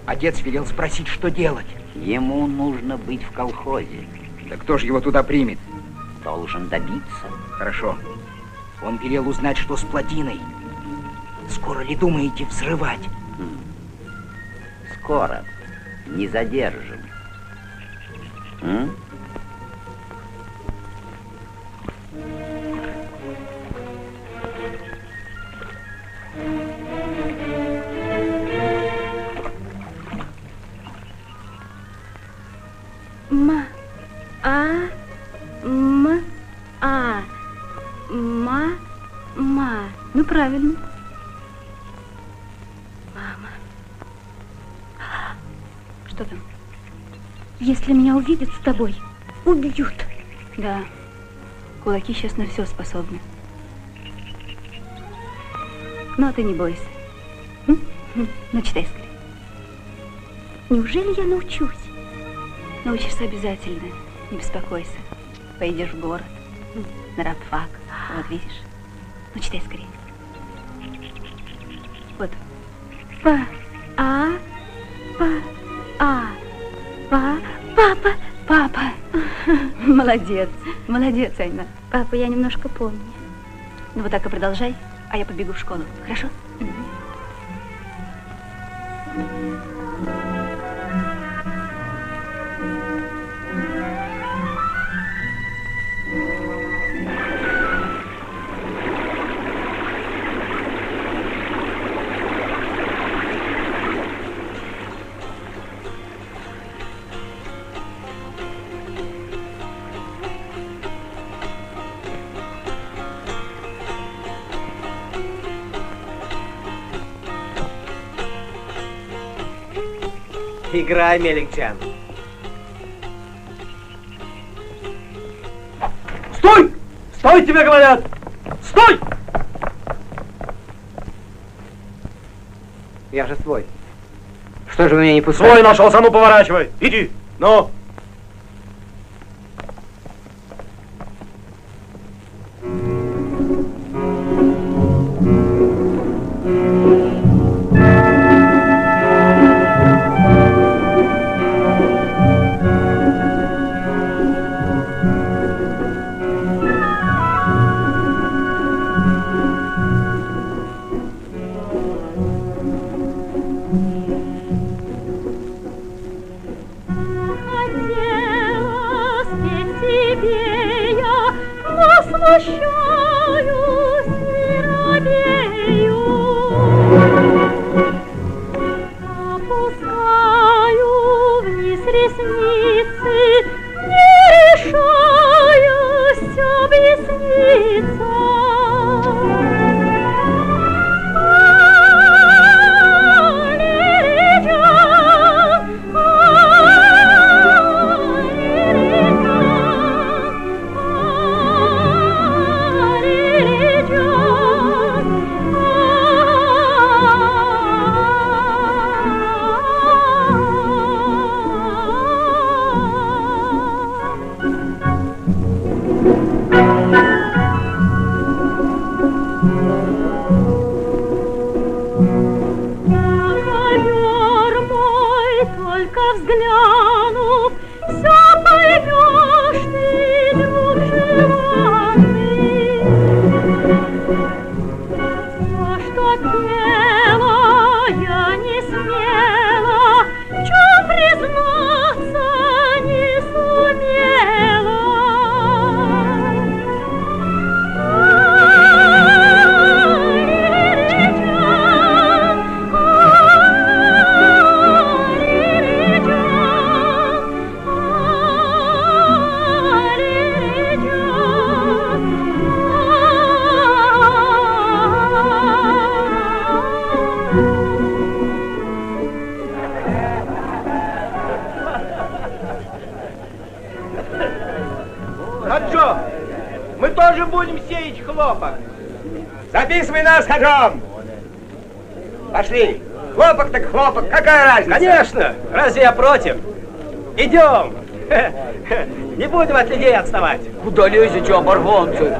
Отец велел спросить, что делать. Ему нужно быть в колхозе. Да кто же его туда примет? Должен добиться. Хорошо. Он велел узнать, что с плотиной. Скоро ли думаете взрывать? Скоро. Не задержим. Ну, правильно. Мама. Что там? Если меня увидят с тобой, убьют. Да. Кулаки сейчас на все способны. Ну, а ты не бойся. Ну, читай скорее. Неужели я научусь? Научишься обязательно. Не беспокойся. Пойдешь в город. На рабфак. Вот видишь. Ну, читай скорее. Вот. Папа. Папа. Молодец. Молодец, Айна. Папа, я немножко помню. Ну, вот так и продолжай, а я побегу в школу. Хорошо? Играй, Меликчан. Стой! Стой, тебе говорят! Стой! Я же свой. Что же вы меня не пускаете? Свой нашелся, ну поворачивай. Иди, ну. смущаюсь и робею. Опускаю вниз ресницы, не решаюсь объясниться. Взглянув, все поймешь ты, друг желанный. Все, что пела, я не смела, в чем признаться не сумела. Хаджо, мы тоже будем сеять хлопок. Записывай нас, Хаджом. Пошли. Хлопок так хлопок, какая разница? Конечно, разве я против? Идем. Не будем от людей отставать. Куда лезете, оборванцы?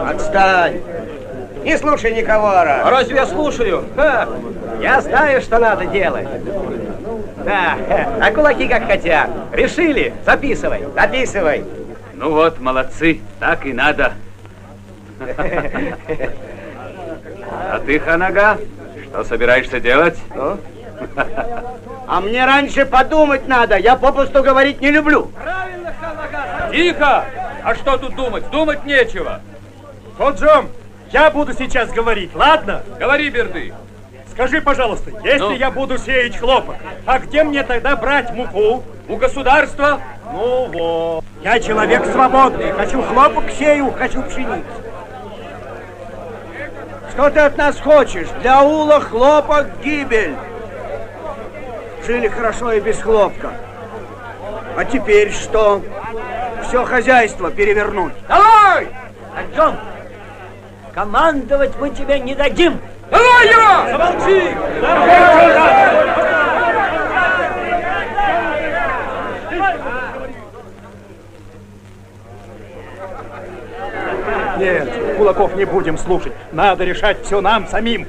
Отстань. Не слушай никого, Ара. А разве я слушаю? Я знаю, что надо делать. Да, а кулаки как хотят. Решили? Записывай. Записывай. Ну вот, молодцы, так и надо. А ты, Ханага, что собираешься делать? А мне раньше подумать надо. Я попусту говорить не люблю. Правильно, Ханага. Тихо! А что тут думать? Думать нечего. Ходжом, я буду сейчас говорить, ладно? Говори, Берды. Скажи, пожалуйста, если я буду сеять хлопок, а где мне тогда брать муку? У государства? Ну вот. Я человек свободный. Хочу хлопок сею, хочу пшеницу. Что ты от нас хочешь? Для аула хлопок гибель. Жили хорошо и без хлопка. А теперь что? Все хозяйство перевернуть. Давай! Хаджом, командовать мы тебе не дадим. Давай его! Замолчи! Нет, кулаков не будем слушать. Надо решать все нам самим.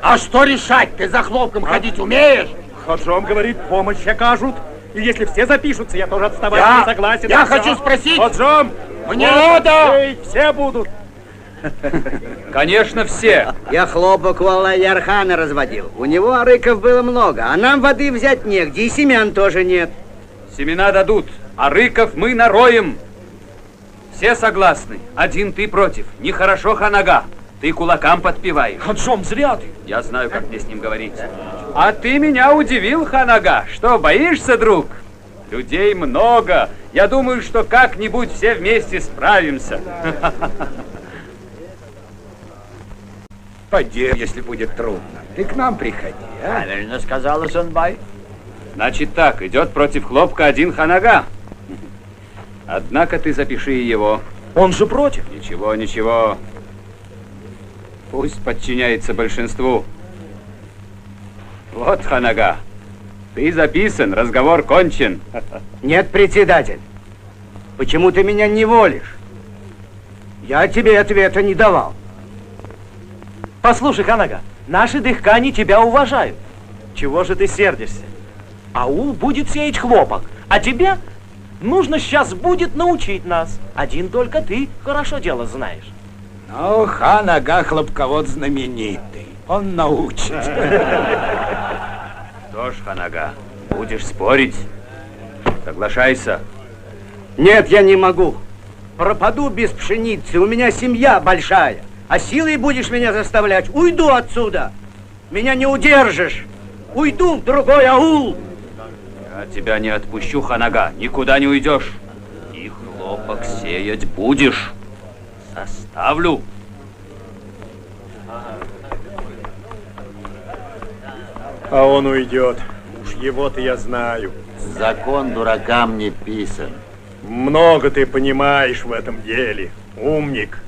А что решать? Ты за хлопком ходить умеешь? Хаджом говорит, помощь окажут. И если все запишутся, я тоже отставать не согласен. Я хочу спросить. Хаджом, мне надо. Все будут. Конечно, все. Я хлопок у Аллах-Ярхана разводил. У него арыков было много, а нам воды взять негде, и семян тоже нет. Семена дадут, а рыков мы нароем. Все согласны. Один ты против. Нехорошо, Ханага. Ты кулакам подпеваешь. Хаджом, зря ты. Я знаю, как мне с ним говорить. А ты меня удивил, Ханага. Что, боишься, друг? Людей много. Я думаю, что как-нибудь все вместе справимся. Пойдем, если будет трудно. Ты к нам приходи, а? Правильно сказал Асанбай. Значит так, идет против хлопка один Ханага. Однако ты запиши его. Он же против. Ничего, ничего. Пусть подчиняется большинству. Вот, Ханага, ты записан, разговор кончен. Нет, председатель. Почему ты меня не волишь? Я тебе ответа не давал. Послушай, Ханага, наши дыхкани тебя уважают. Чего же ты сердишься? Аул будет сеять хлопок, а тебе нужно сейчас будет научить нас. Один только ты хорошо дело знаешь. Ну, Ханага хлопковод знаменитый. Он научит. Что ж, Ханага, будешь спорить? Соглашайся. Нет, я не могу. пропаду без пшеницы, у меня семья большая. А силой будешь меня заставлять, уйду отсюда. Меня не удержишь. Уйду в другой аул. Я тебя не отпущу, Ханага, никуда не уйдешь. И хлопок сеять будешь. Заставлю. А он уйдет. Уж его-то я знаю. Закон дуракам не писан. Много ты понимаешь в этом деле, умник.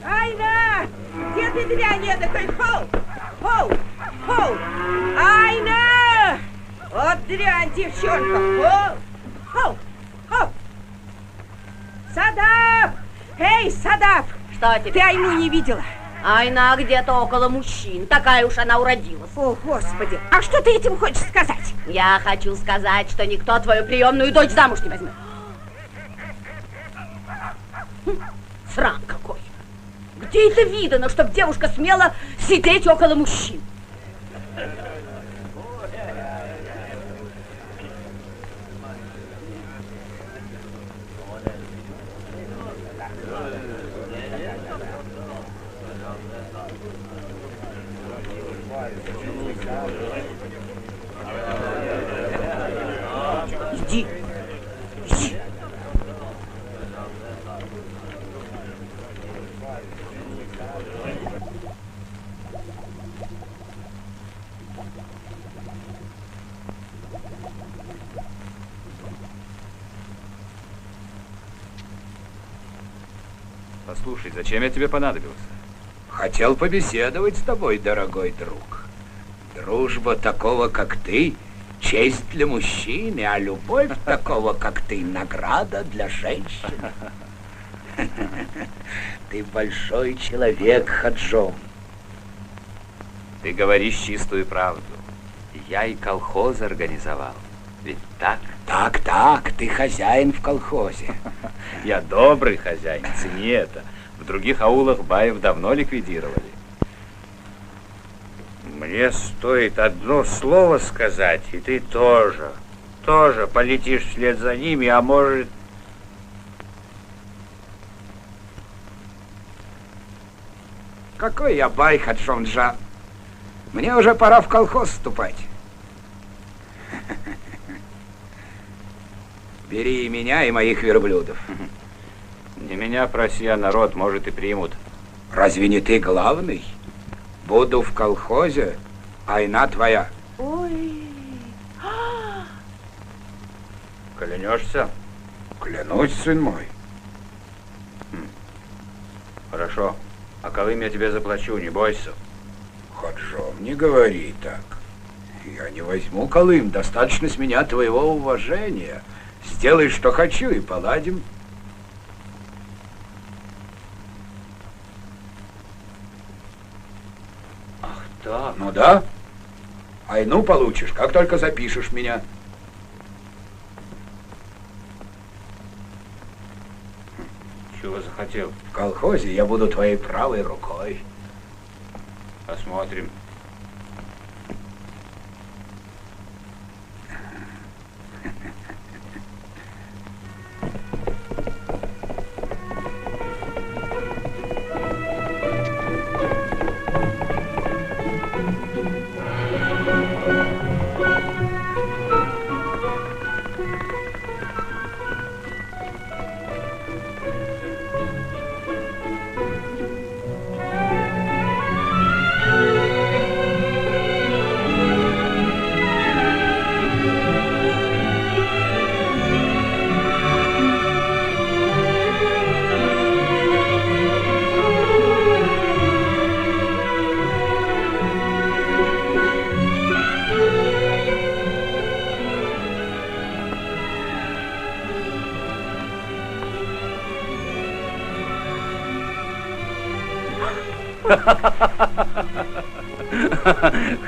Айна! Где ты, дрянь эдакой? Хоу! Хоу! Хоу! Айна! Вот дрянь, девчонка! Хоу! Хоу! Хоу! Садап! Эй, Садап! Что теперь? Ты Айну не видела? Айна где-то около мужчин. Такая уж она уродилась. О, Господи! А что ты этим хочешь сказать? Я хочу сказать, что никто твою приемную дочь замуж не возьмет. Срам какой! Где это видано, чтоб девушка смела сидеть около мужчин? Иди. Иди. Послушай, зачем я тебе понадобился? Хотел побеседовать с тобой, дорогой друг. Дружба такого, как ты, честь для мужчины, а любовь такого, как ты, награда для женщины. Ты большой человек, Хаджон. Ты говоришь чистую правду. Я и колхоз организовал. Ведь так? Так, ты хозяин в колхозе. Я добрый хозяин, цени это. В других аулах баев давно ликвидировали. Мне стоит одно слово сказать, и ты тоже полетишь вслед за ними, а может... Какой я бай, Хаджон-джан. Мне уже пора в колхоз вступать. Бери и меня, и моих верблюдов. Не меня проси, а народ, может, и примут. Разве не ты главный? Буду в колхозе, Айна твоя. Ой. Клянешься? Клянусь, сын мой. Хорошо. А колым я тебе заплачу, не бойся. Хаджон, не говори так. Я не возьму колым, достаточно с меня твоего уважения. Сделай, что хочу, и поладим. Ах, так. Ну да. Айну получишь, как только запишешь меня. Чего захотел? В колхозе я буду твоей правой рукой. Посмотрим.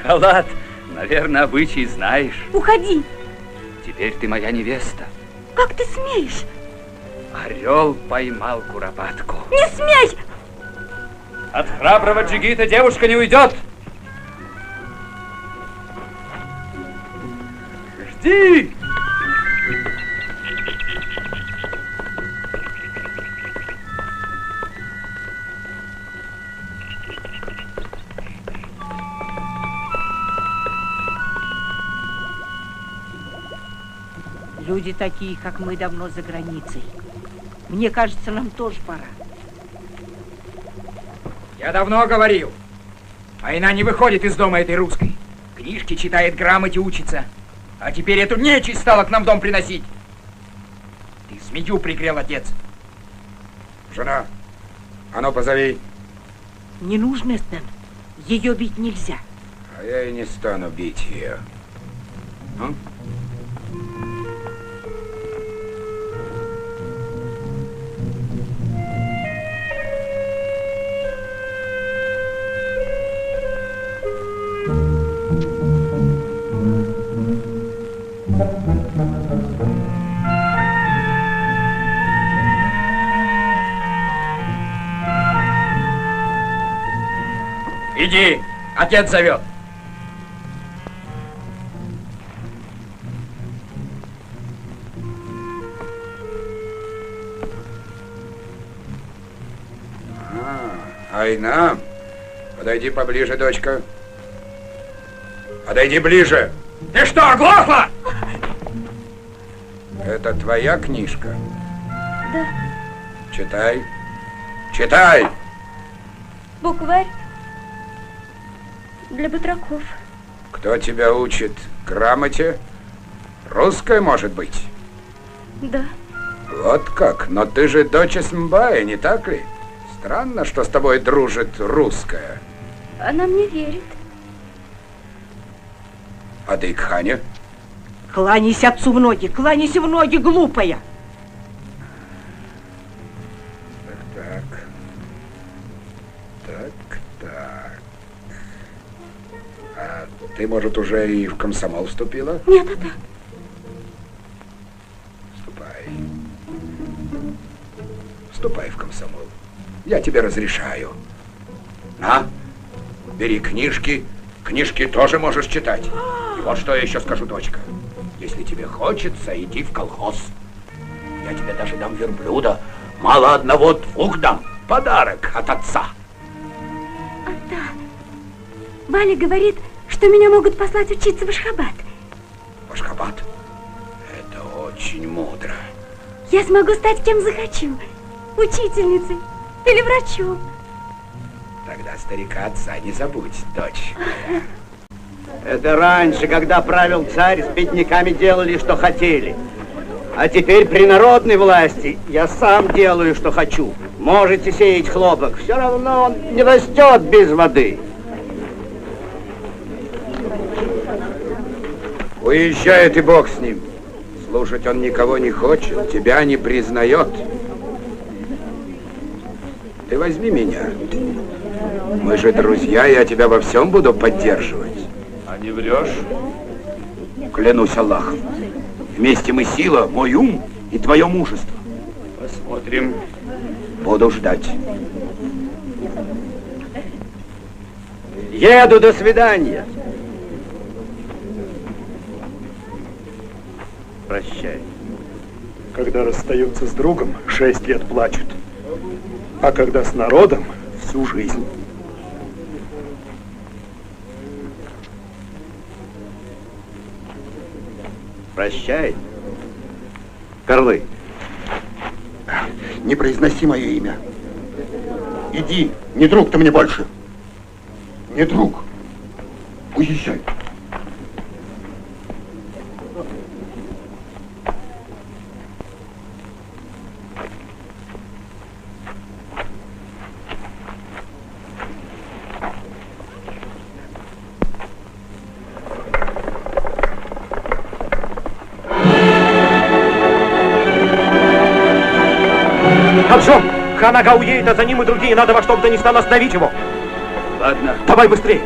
Халат, наверное, обычай знаешь. Уходи. Теперь ты моя невеста. Как ты смеешь? Орел поймал куропатку. Не смей! От храброго джигита девушка не уйдет. Жди! Люди такие, как мы, давно за границей. Мне кажется, нам тоже пора. Я давно говорил. Война не выходит из дома этой русской. Книжки читает, грамоте учится. А теперь эту нечисть стала к нам в дом приносить. Ты змею пригрел, отец. Жена, а ну позови. Не нужно, Стэн. Ее бить нельзя. А я и не стану бить ее. Ну? Иди, отец зовет. Айна, подойди поближе, дочка. Подойди ближе. Ты что, оглохла? Это твоя книжка? Да. Читай. Читай! Букварь для батраков. Кто тебя учит грамоте? Русская, может быть? Да. Вот как? Но ты же дочь Смбая, не так ли? Странно, что с тобой дружит русская. Она мне верит. А ты к Хане? Кланяйся отцу в ноги, глупая. Так. А ты, может, уже и в комсомол вступила? Нет, это... Вступай в комсомол. Я тебе разрешаю. На, бери книжки. Книжки тоже можешь читать. И вот что я еще скажу, дочка. Если тебе хочется, иди в колхоз. Я тебе даже дам верблюда. Мало одного, двух дам. Подарок от отца. Да. Валя говорит, что меня могут послать учиться в Ашхабад. В Ашхабад? Это очень мудро. Я смогу стать кем захочу. Учительницей или врачом. Тогда старика отца не забудь, дочь моя. Это раньше, когда правил царь, с бедняками делали, что хотели. А теперь при народной власти я сам делаю, что хочу. Можете сеять хлопок, все равно он не растет без воды. Уезжает и бог с ним. Слушать он никого не хочет, тебя не признает. Ты возьми меня. Мы же друзья, я тебя во всем буду поддерживать. А не врешь? Клянусь Аллахом. Вместе мы сила, мой ум и твое мужество. Посмотрим. Буду ждать. Еду, до свидания. Прощай. Когда расстаются с другом, 6 лет плачут. А когда с народом, всю жизнь. Прощай. Карлы. Не произноси мое имя. Иди, не друг ты мне больше. Не друг. Уезжай. Хаджон! Ханага уедет, а за ним и другие. Надо во что бы то ни стало остановить его. Ладно. Давай быстрее.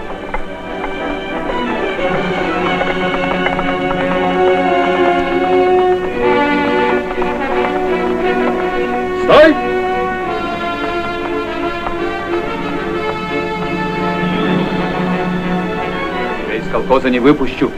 Стой! Я из колхоза не выпущу.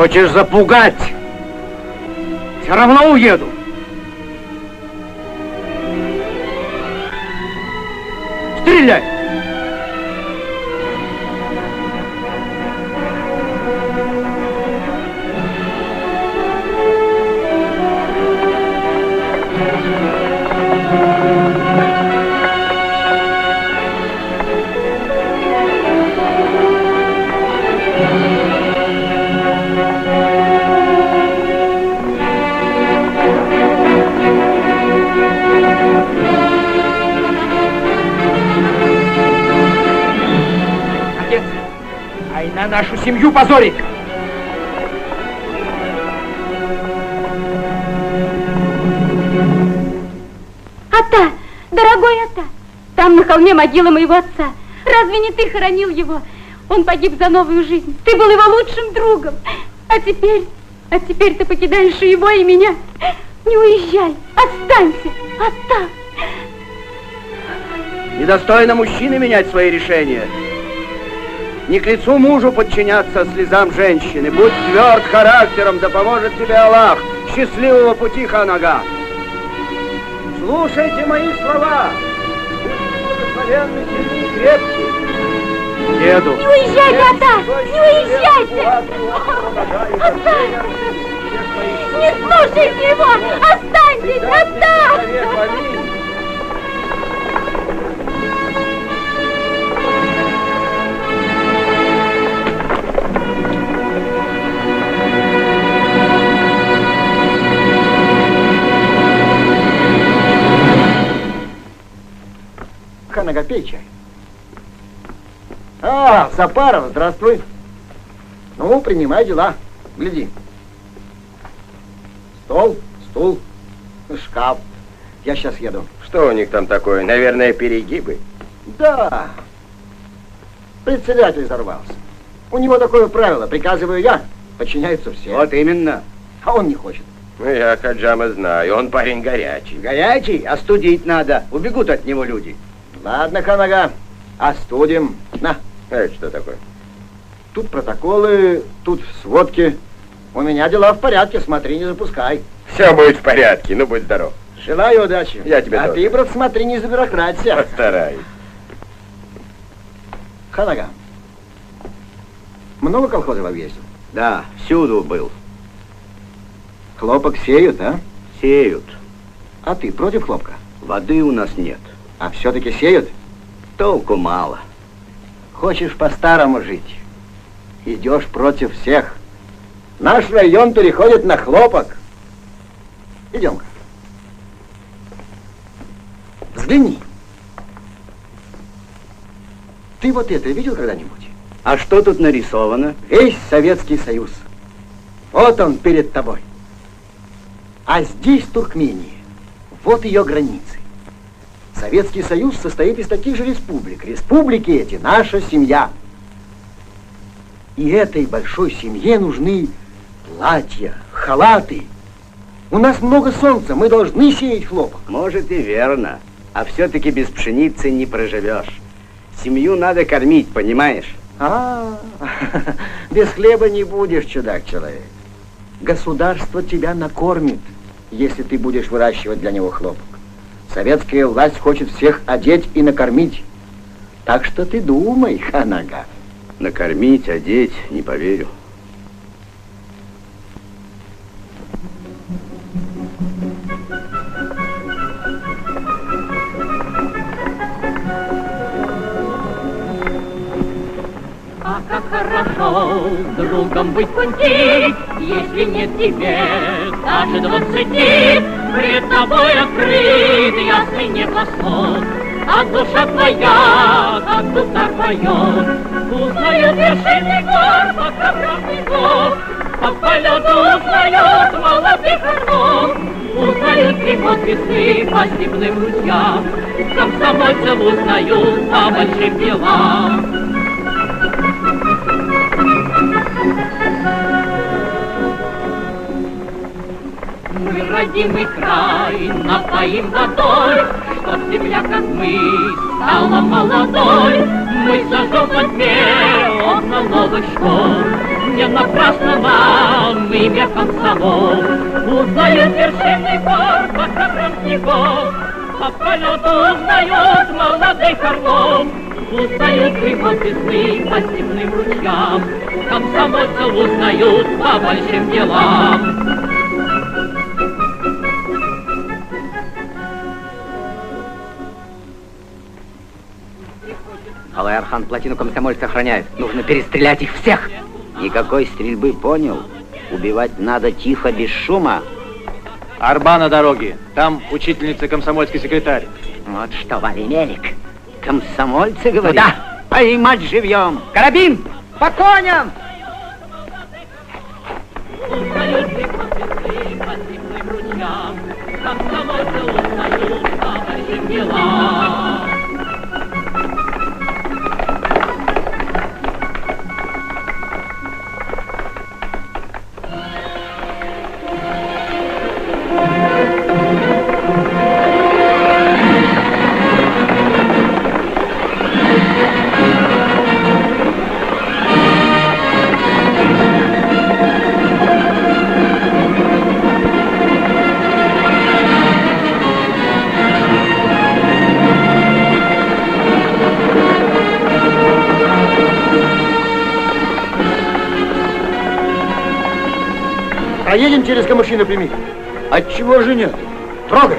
Хочешь запугать? Все равно уеду. Стреляй! На нашу семью позорит! Ата, дорогой Ата, там на холме могила моего отца. Разве не ты хоронил его? Он погиб за новую жизнь. Ты был его лучшим другом. А теперь ты покидаешь и его, и меня. Не уезжай, останься, Ата. Недостойно мужчины менять свои решения. Не к лицу мужу подчиняться слезам женщины. Будь тверд характером, да поможет тебе Аллах. Счастливого пути, Ханага. Слушайте мои слова. Будьте благословенны, сильны и крепкие. Еду. Не уезжайте, Ата! Не уезжайте! Ата! Не слушайте его! Останьтесь, Ата! Ханага, пей чай. А, Запаров, здравствуй. Ну, принимай дела. Гляди. Стол, стул, шкаф. Я сейчас еду. Что у них там такое? Наверное, перегибы? Да. Председатель взорвался. У него такое правило. Приказываю я, подчиняются все. Вот именно. А он не хочет. Ну, я Хаджама знаю. Он парень горячий. Горячий? Остудить надо. Убегут от него люди. Ладно, Ханага, остудим. На. Это что такое? Тут протоколы, тут сводки. У меня дела в порядке, смотри, не запускай. Все будет в порядке, ну будь здоров. Желаю удачи. Я тебе тоже. А ты, брат, смотри, не забюрократься. Постараюсь. Ханага, много колхозов объездил? Да, всюду был. Хлопок сеют, а? Сеют. А ты против хлопка? Воды у нас нет. А все-таки сеют? Толку мало. Хочешь по-старому жить? Идешь против всех. Наш район переходит на хлопок. Идем-ка. Взгляни. Ты вот это видел когда-нибудь? А что тут нарисовано? Весь Советский Союз. Вот он перед тобой. А здесь Туркмения. Вот ее границы. Советский Союз состоит из таких же республик. Республики эти – наша семья. И этой большой семье нужны платья, халаты. У нас много солнца, мы должны сеять хлопок. Может и верно. А все-таки без пшеницы не проживешь. Семью надо кормить, понимаешь? Без хлеба не будешь, чудак-человек. Государство тебя накормит, если ты будешь выращивать для него хлопок. Советская власть хочет всех одеть и накормить. Так что ты думай, Ханага. Накормить, одеть, не поверю. А как хорошо другом быть пути, если нет тебе даже 20. Пред тобой открыт ясный небосвод, а душа твоя, как душа поет, узнает вершины гор, покровный гор, по полету узнает молодых ордов, узнают приход весны по степным ручьям, комсомольцев узнают по большим делам. Мы родимый край, напоим водой, чтоб земля, как мы, стала молодой. Мы зажжем во тьме полно новых школ. Не напрасно нам имя комсомол. Узнают вершины гор бахромников, по полету узнают молодых орлов. Узнают грибов весны по степным ручьям, комсомольцев узнают по большим делам. Алай-Архан плотину комсомольца охраняет. Нужно перестрелять их всех. Никакой стрельбы, понял? Убивать надо тихо, без шума. Арба на дороге. Там учительница комсомольский секретарь. Вот что, Валимелик, комсомольцы, говорит? Ну да. Поймать живьем. Карабин! По коням! Узнают грибов весны по степным ручьям, комсомольцев узнают по большим делам. А едем через Камыши напрямик. Отчего же нет? Трогай!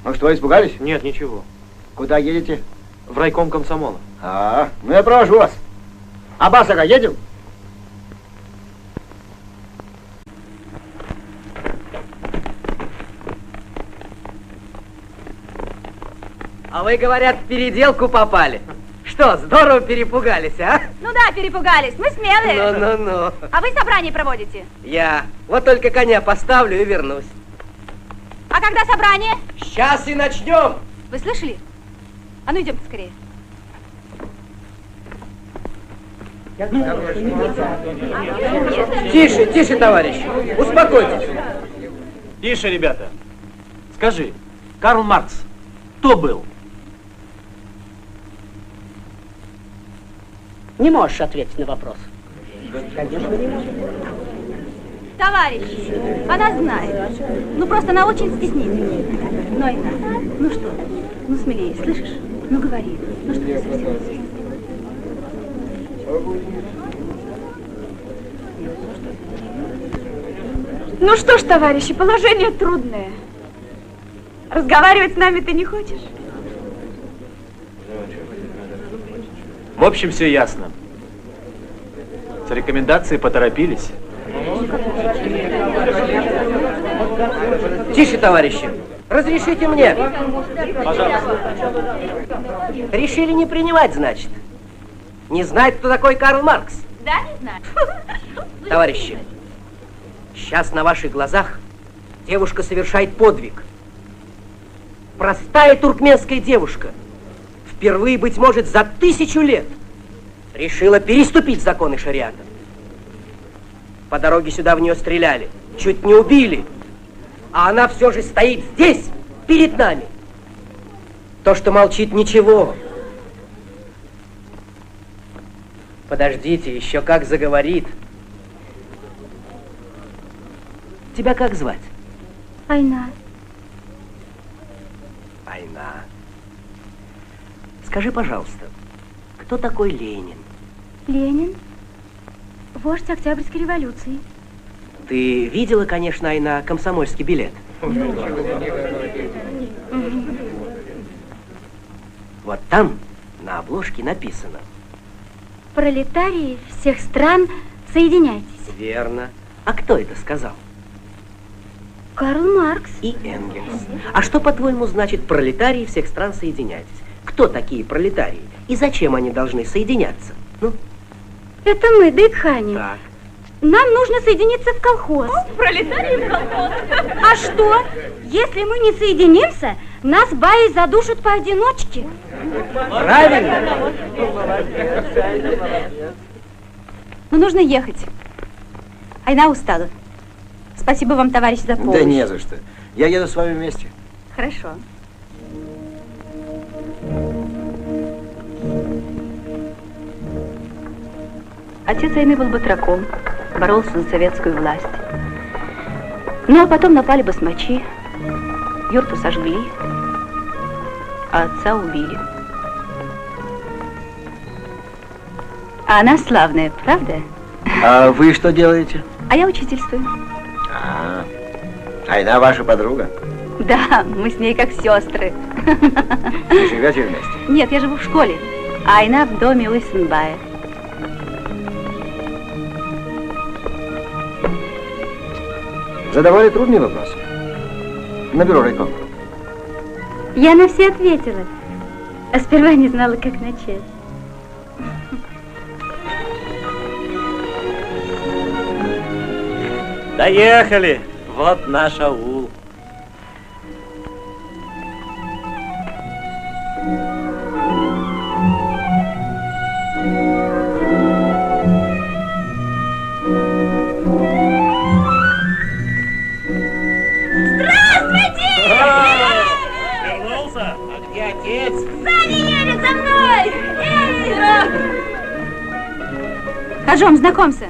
Ну что, испугались? Нет, ничего. Куда едете? В райком комсомола. Ну я провожу вас. Абасага, едем? А вы, говорят, в переделку попали. Что, здорово перепугались, а? Ну да, перепугались. Мы смелые. Ну. А вы собрание проводите? Я. Вот только коня поставлю и вернусь. А когда собрание? Сейчас и начнем. Вы слышали? А ну идемте скорее. Тише, товарищ. Успокойтесь. Тише, ребята. Скажи, Карл Маркс кто был? Не можешь ответить на вопрос. Конечно, не можешь. Товарищ, она знает. Ну, просто она очень стеснительная. Нойна, ну что? Ну, смелее, слышишь? Ну, говори. Ну, что ты совсем? Ну что ж, товарищи, положение трудное. Разговаривать с нами ты не хочешь? В общем, все ясно. С рекомендацией поторопились. Тише, товарищи. Разрешите мне. Пожалуйста. Решили не принимать, значит. Не знает, кто такой Карл Маркс. Да, не знаю. Товарищи, сейчас на ваших глазах девушка совершает подвиг. Простая туркменская девушка, впервые, быть может, за 1000 лет решила переступить законы шариата. По дороге сюда в нее стреляли, чуть не убили, а она все же стоит здесь, перед нами. То, что молчит, ничего. Подождите, еще как заговорит. Тебя как звать? Айна. Айна. Скажи, пожалуйста, кто такой Ленин? Ленин? Вождь Октябрьской революции. Ты видела, конечно, Айна, комсомольский билет? Вот там на обложке написано. Пролетарии всех стран, соединяйтесь. Верно. А кто это сказал? Карл Маркс. И Энгельс. А что, по-твоему, значит пролетарии всех стран, соединяйтесь? Кто такие пролетарии? И зачем они должны соединяться? Ну? Это мы, Дык-Хани. Так. Нам нужно соединиться в колхоз. Пролетарии в колхоз. А что? Если мы не соединимся, нас баи задушат поодиночке. Правильно. Но нужно ехать. Айна устала. Спасибо вам, товарищ, за помощь. Да не за что. Я еду с вами вместе. Хорошо. Отец Айны был батраком, боролся за советскую власть. Ну, а потом напали басмачи, юрту сожгли, а отца убили. А она славная, правда? А вы что делаете? А я учительствую. Айна ваша подруга? Да, мы с ней как сестры. Вы живете вместе? Нет, я живу в школе, а Айна в доме Уиссенбая. Задавали трудные вопросы? На бюро райкома. Я на все ответила, а сперва не знала, как начать. Доехали. Вот наш аул. Вернулся? А где отец? Сзади едет за мной! Хажом, знакомься.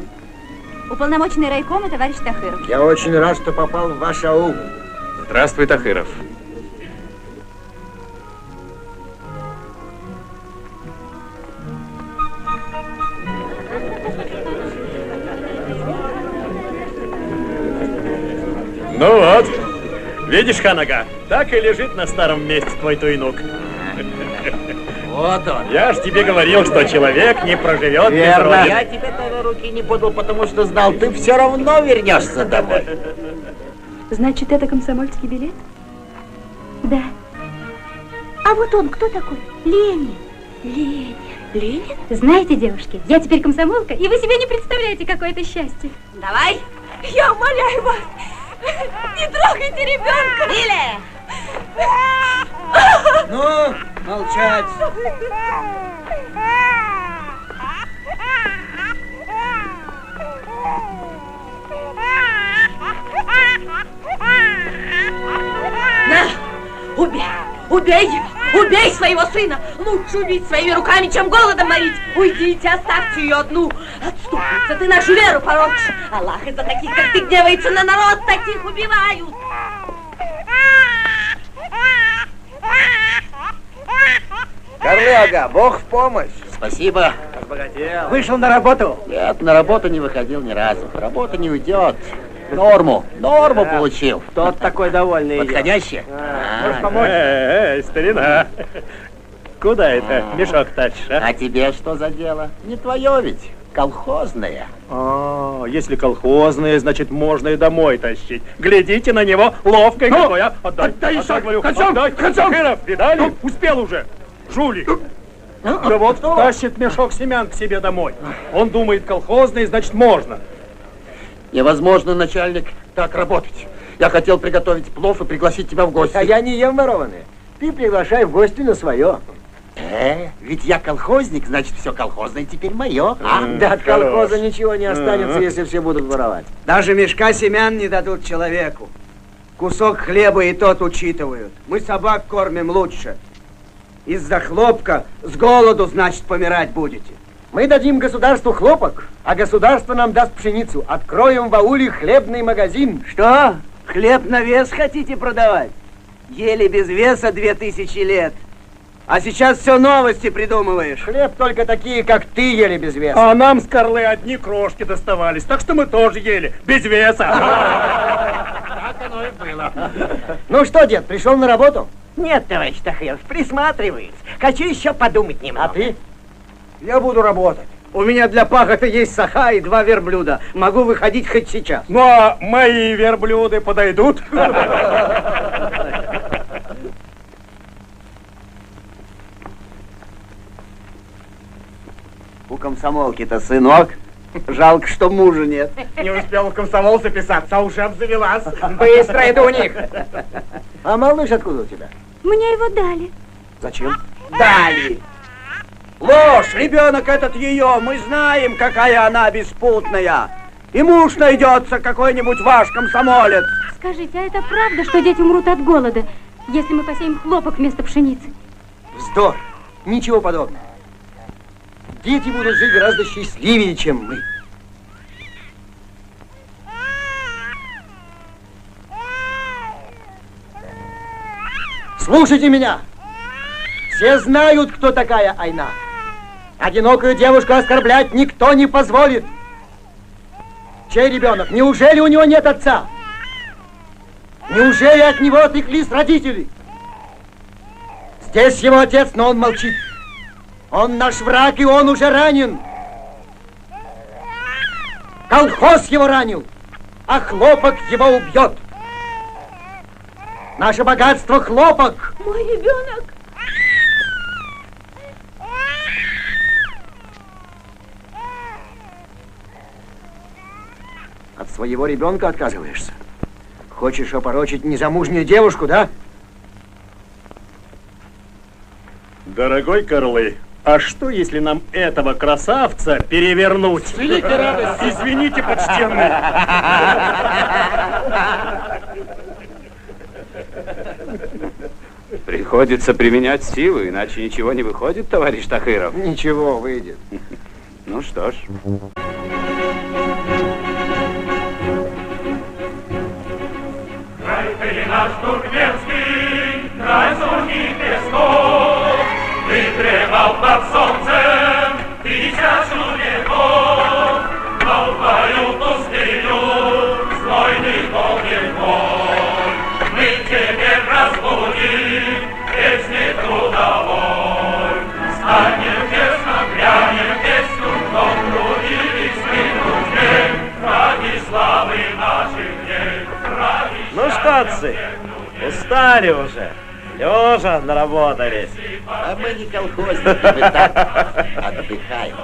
Уполномоченный райкома товарищ Тахыров. Я очень рад, что попал в ваш аул. Здравствуй, Тахыров. Ну вот, видишь, Ханага, так и лежит на старом месте твой туйнук. Вот он. Я ж тебе говорил, что человек не проживет без Верно. родины. Я тебе тогда руки не подал, потому что знал, ты все равно вернешься домой. Значит, это комсомольский билет? Да. А вот он кто такой? Ленин. Ленин. Ленин? Знаете, девушки, я теперь комсомолка, и вы себе не представляете, какое это счастье. Давай, я умоляю вас, не трогайте ребенка. Лиля! Ну, молчать. На, убей, убей его, убей своего сына. Лучше убить своими руками, чем голодом морить. Уйдите, оставьте ее одну. Отступница, ты нашу веру порочишь. Аллах из-за таких, как ты, гневается на народ, таких убивают. Корляга, Бог в помощь. Спасибо. Разбогател. Вышел на работу? Нет, на работу не выходил ни разу. Работа не уйдет. Норму получил. Тот такой довольный. Подходящий? Можешь помочь? Старина. Куда это мешок тащишь, а? А тебе что за дело? Не твое ведь. Колхозное. Если колхозное, значит, можно и домой тащить. Глядите на него, ловкое какой, а? Отдай, говорю, отдай. Тахыров, видали? Успел уже. Жулик. Да вот тащит мешок семян к себе домой. Он думает, колхозное, значит, можно. Невозможно, начальник, так работать. Я хотел приготовить плов и пригласить тебя в гости. А я не ем ворованные. Ты приглашай в гости на свое. Ведь я колхозник, значит, все колхозное теперь мое. Да от колхоза ничего не останется, если все будут воровать. Даже мешка семян не дадут человеку. Кусок хлеба и тот учитывают. Мы собак кормим лучше. Из-за хлопка с голоду, значит, помирать будете. Мы дадим государству хлопок, а государство нам даст пшеницу. Откроем в ауле хлебный магазин. Что? Хлеб на вес хотите продавать? Ели без веса 2000 лет. А сейчас все новости придумываешь. Хлеб только такие, как ты, ели без веса. А нам с Карлы одни крошки доставались, так что мы тоже ели без веса. Так оно и было. Ну что, дед, пришел на работу? Нет, товарищ Тахиров, присматриваюсь. Хочу еще подумать немного. А ты? Я буду работать. У меня для пахоты есть саха и 2 верблюда. Могу выходить хоть сейчас. Ну, а мои верблюды подойдут? У комсомолки-то сынок. Жалко, что мужа нет. Не успел в комсомол записаться, а уже обзавелась. Быстро это у них. А малыш откуда у тебя? Мне его дали. Зачем? Дали. Ложь, ребенок этот ее, мы знаем, какая она беспутная. И муж найдется какой-нибудь ваш комсомолец. Скажите, а это правда, что дети умрут от голода, если мы посеем хлопок вместо пшеницы? Вздор. Ничего подобного. Дети будут жить гораздо счастливее, чем мы. Слушайте меня. Все знают, кто такая Айна. Одинокую девушку оскорблять никто не позволит. Чей ребенок? Неужели у него нет отца? Неужели от него отреклись родители? Здесь его отец, но он молчит. Он наш враг, и он уже ранен. Колхоз его ранил, а хлопок его убьет. Наше богатство — хлопок. Мой ребенок. От своего ребенка отказываешься? Хочешь опорочить незамужнюю девушку, да? Дорогой Карлы, а что, если нам этого красавца перевернуть? С великой радостью. Извините, почтенный. Приходится применять силу, иначе ничего не выходит, товарищ Тахиров. Ничего, выйдет. Ну что ж. Край ты наш туркменский, край сухих песков, выдремал под солнцем 1000 веков, но в твою пустыню знойный полный бой. Мы теперь разбудим песни трудовой, станем тесно, грянем песню, но трудились мы нужней, ради славы наших дней. Ну что, отцы, устали уже, лежа наработались. А мы не колхозники, мы так отдыхаем.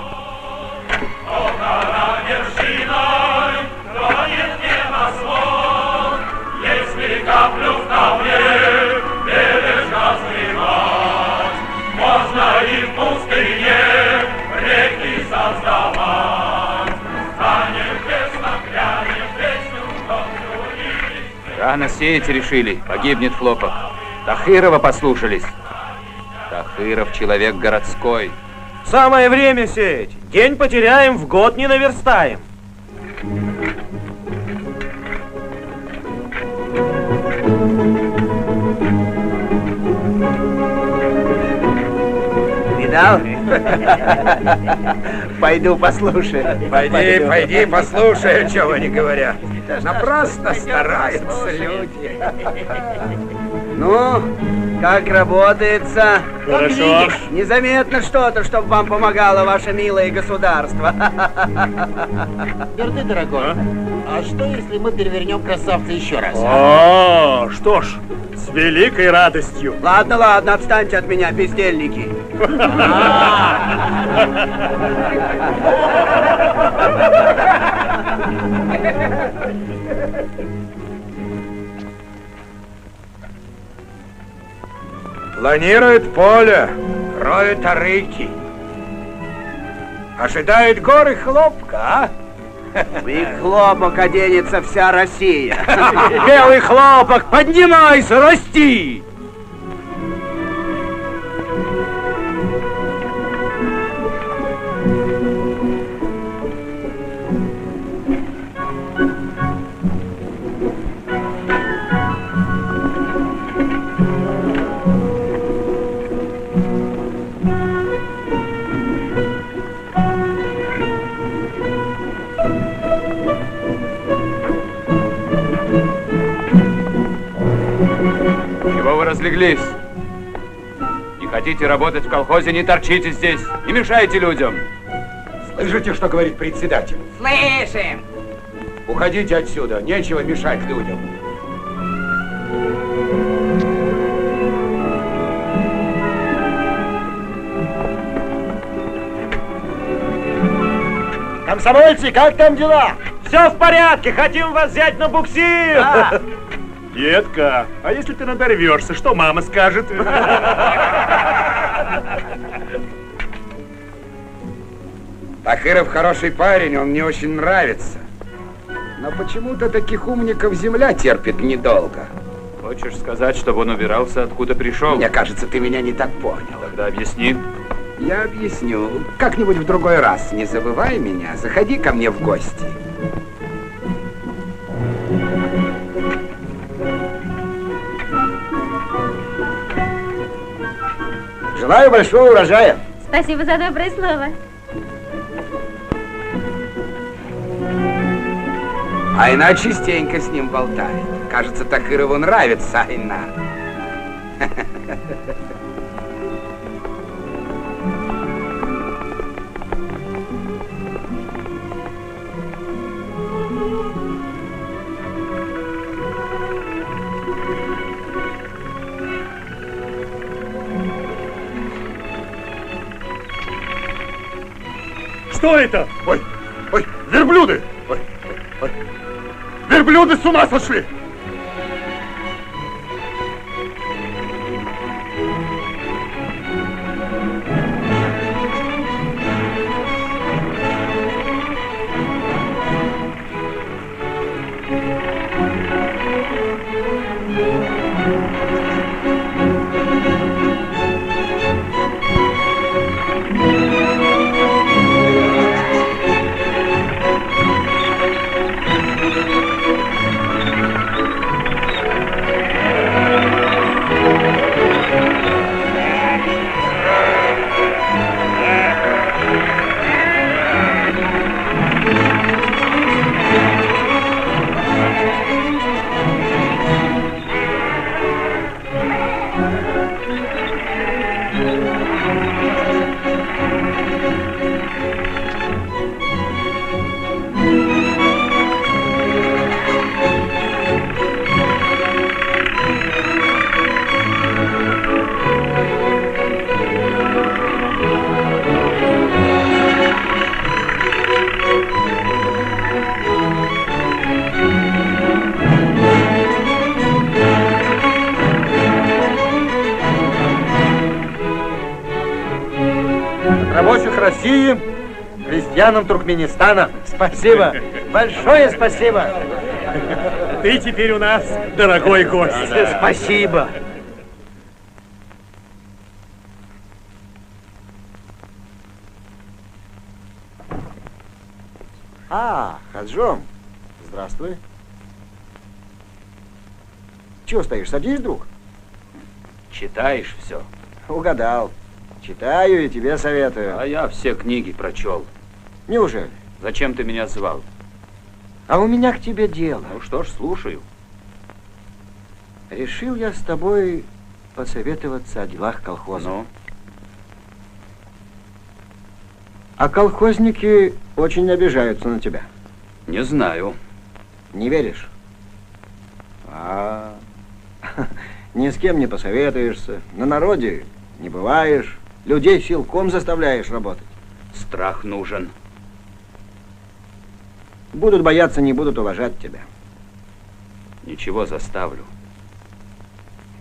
Около вершиной тронет небосвод, если каплю в камне бережно сливать, можно и в пустыне реки создавать. Станем тесно, грянем песню, но трудились. Рано сеять решили, погибнет хлопок. Тахирова послушались. Тахиров человек городской. Самое время сеять. День потеряем, в год не наверстаем. Видал? Пойду послушаю. Пойди, послушай, чего они говорят. Напрасно стараются люди. Ну, как работается? Хорошо. Незаметно что-то, чтобы вам помогало ваше милое государство. Берды, дорогой, а что, если мы перевернем красавца еще раз? О, что ж, с великой радостью. Ладно, ладно, отстаньте от меня, бездельники. Планирует поле, роет арыки. Ожидает горы хлопка, а? В их хлопок оденется вся Россия. Белый хлопок, поднимайся, расти! слеглись. Не хотите работать в колхозе, не торчите здесь, не мешайте людям. Слышите, что говорит председатель? Слышим! Уходите отсюда, нечего мешать людям. Комсомольцы, как там дела? Все в порядке, хотим вас взять на буксир. Детка, а если ты надорвешься, что мама скажет? Тахиров хороший парень, он мне очень нравится. Но почему-то таких умников земля терпит недолго. Хочешь сказать, чтобы он убирался, откуда пришел? Мне кажется, ты меня не так понял. Тогда объясни. Я объясню. Как-нибудь в другой раз. Не забывай меня. Заходи ко мне в гости. Желаю большого урожая. Спасибо за доброе слово. Айна частенько с ним болтает. Кажется, Тахирову нравится Айна. Что это? Ой, верблюды! Верблюды с ума сошли! Рабочих России, крестьянам Туркменистана. Спасибо. Большое спасибо. Ты теперь у нас дорогой гость. Спасибо. Хаджом. Здравствуй. Чего стоишь? Садись, друг. Читаешь все? Угадал. Читаю и тебе советую. А я все книги прочел. Неужели? Зачем ты меня звал? А у меня к тебе дело. Ну что ж, слушаю. Решил я с тобой посоветоваться о делах колхоза. Ну? А колхозники очень обижаются на тебя. Не знаю. Не веришь? Ни с кем не посоветуешься, на народе не бываешь, людей силком заставляешь работать. Страх нужен. Будут бояться, не будут уважать тебя. Ничего, заставлю.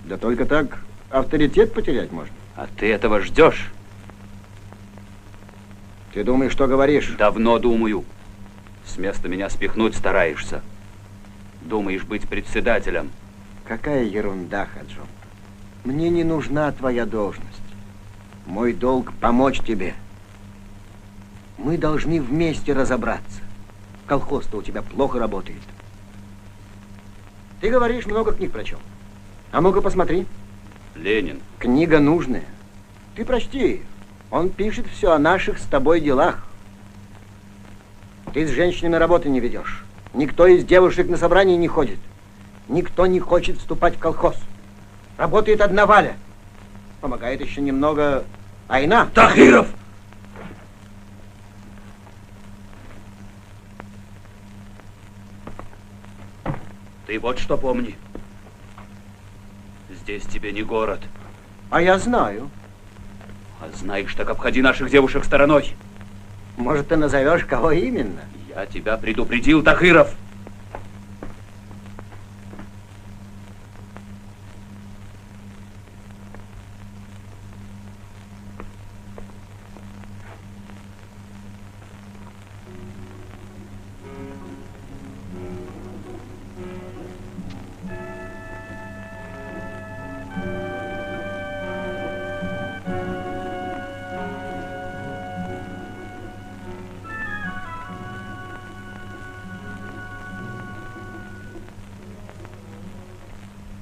Да только так авторитет потерять можно. А ты этого ждешь? Ты думаешь, что говоришь? Давно думаю. С места меня спихнуть стараешься. Думаешь быть председателем. Какая ерунда, Хаджон. Мне не нужна твоя должность. Мой долг помочь тебе. Мы должны вместе разобраться. Колхоз-то у тебя плохо работает. Ты говоришь, много книг прочел. А ну-ка посмотри. Ленин. Книга нужная. Ты прочти. Он пишет все о наших с тобой делах. Ты с женщинами работы не ведешь. Никто из девушек на собрании не ходит. Никто не хочет вступать в колхоз. Работает одна Валя. Помогает еще немного Айна. Тахиров! Ты вот что помни. Здесь тебе не город. А я знаю. А знаешь, так обходи наших девушек стороной. Может, ты назовешь, кого именно? Я тебя предупредил, Тахиров.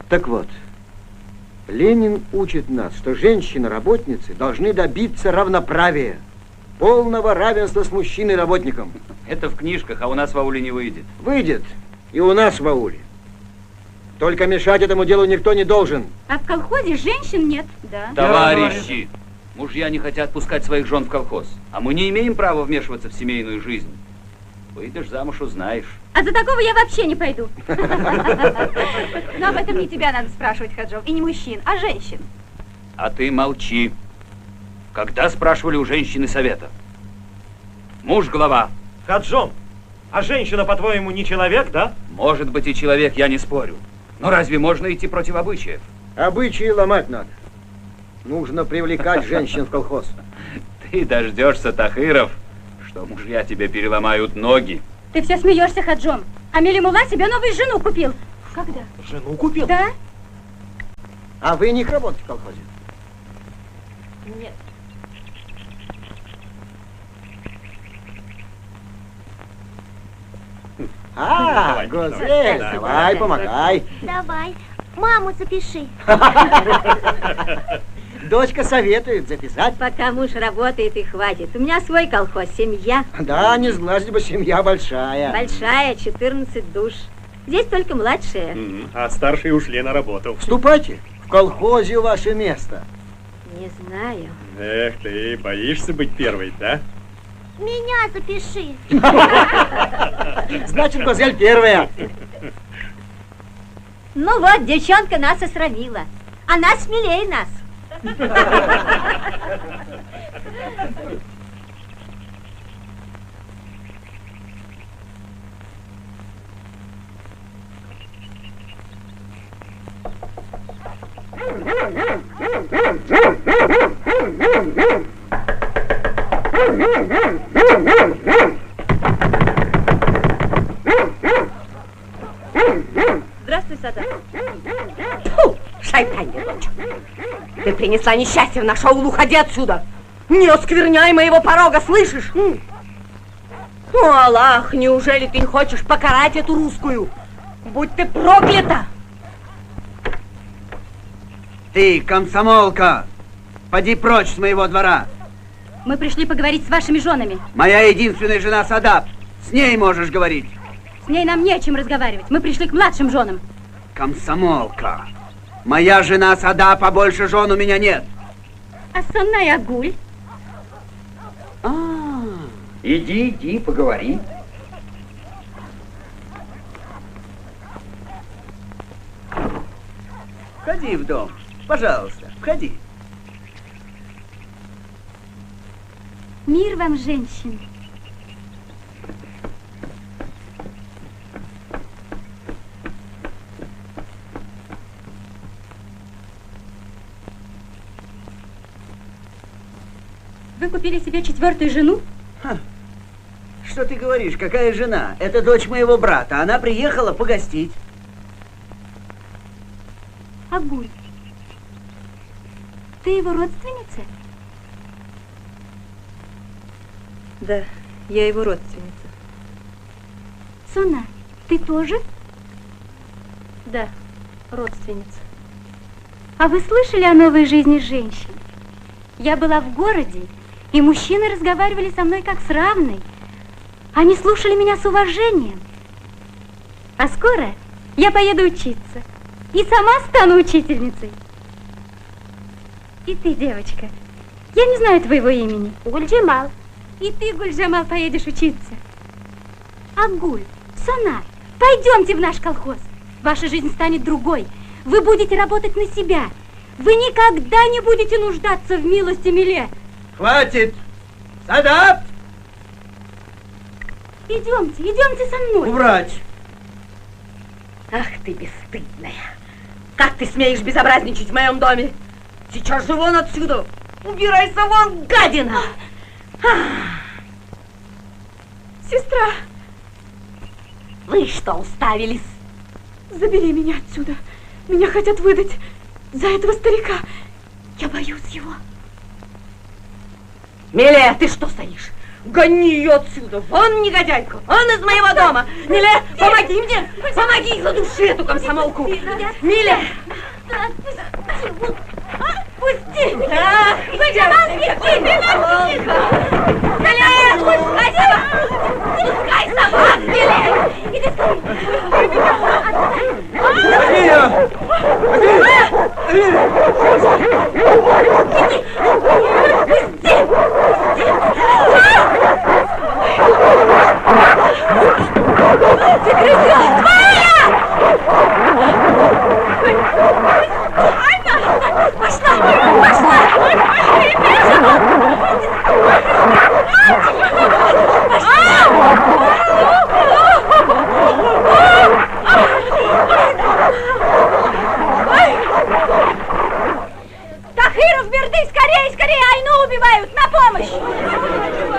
Так вот, Ленин учит нас, что женщины-работницы должны добиться равноправия, полного равенства с мужчиной-работником. Это в книжках, а у нас в ауле не выйдет. Выйдет. И у нас в ауле. Только мешать этому делу никто не должен. А в колхозе женщин нет, да? Товарищи, мужья не хотят пускать своих жен в колхоз, а мы не имеем права вмешиваться в семейную жизнь. Выйдешь замуж, узнаешь. А за такого я вообще не пойду. Но об этом не тебя надо спрашивать, Хаджов, и не мужчин, а женщин. А ты молчи. Когда спрашивали у женщины совета? Муж глава. Хаджом, а женщина, по-твоему, не человек, да? Может быть и человек, я не спорю. Но разве можно идти против обычаев? Обычаи ломать надо. Нужно привлекать женщин в колхоз. Ты дождешься, Тахиров, что мужья тебе переломают ноги. Ты все смеешься, Хаджом. А Мелимула себе новую жену купил. Когда? Жену купил? Да. А вы не работаете в колхозе? Нет. А, Гузель, давай, помогай. Давай. Маму запиши. Дочка советует записать. Пока муж работает, и хватит. У меня свой колхоз, семья. Да, не сглазить бы, семья большая. Большая, 14 душ. Здесь только младшие. А старшие ушли на работу. Вступайте, в колхозе ваше место. Не знаю. Эх, ты боишься быть первой, да? Меня запиши. Значит, Гузель первая. Ну вот, девчонка нас осрамила. Она смелее нас. Здравствуй, Садак. Фу, шайтанья дочь. Ты принесла несчастье в наш аул, уходи отсюда. Не оскверняй моего порога, слышишь? О, Аллах, неужели ты не хочешь покарать эту русскую? Будь ты проклята! Ты, комсомолка, поди прочь с моего двора. Мы пришли поговорить с вашими женами. Моя единственная жена Садап. С ней можешь говорить. С ней нам не о чем разговаривать. Мы пришли к младшим женам. Комсомолка. Моя жена Садап, а больше жен у меня нет. А сонная Агуль? Иди, иди, поговори. Входи в дом. Пожалуйста, входи. Мир вам, женщин. Вы купили себе 4-ю жену? Что ты говоришь? Какая жена? Это дочь моего брата. Она приехала погостить. Агуль, ты его родственница? Да, я его родственница. Сона, ты тоже? Да, родственница. А вы слышали о новой жизни женщин? Я была в городе, и мужчины разговаривали со мной как с равной. Они слушали меня с уважением. А скоро я поеду учиться и сама стану учительницей. И ты, девочка. Я не знаю твоего имени. Гульджамал. И ты, Гульджамал, поедешь учиться. Агуль, Сонар, пойдемте в наш колхоз. Ваша жизнь станет другой. Вы будете работать на себя. Вы никогда не будете нуждаться в милости Миле. Хватит! Садап! Идемте, идемте со мной. Убрать! Ах ты бесстыдная! Как ты смеешь безобразничать в моем доме? Сейчас же вон отсюда! Убирайся вон, гадина! Сестра! Вы что, уставились? Забери меня отсюда. Меня хотят выдать за этого старика. Я боюсь его. Миле, ты что стоишь? Гони ее отсюда! Вон, негодяйка! Вон из моего дома! Миле, помоги мне! Помоги, задуши эту комсомолку! Миле! Пусти! Гульджамал, беги! Миле, пускай собак! Пускай собак, Миле! Иди Тахиров, Берды, скорее, скорее! Айну убивают! На помощь!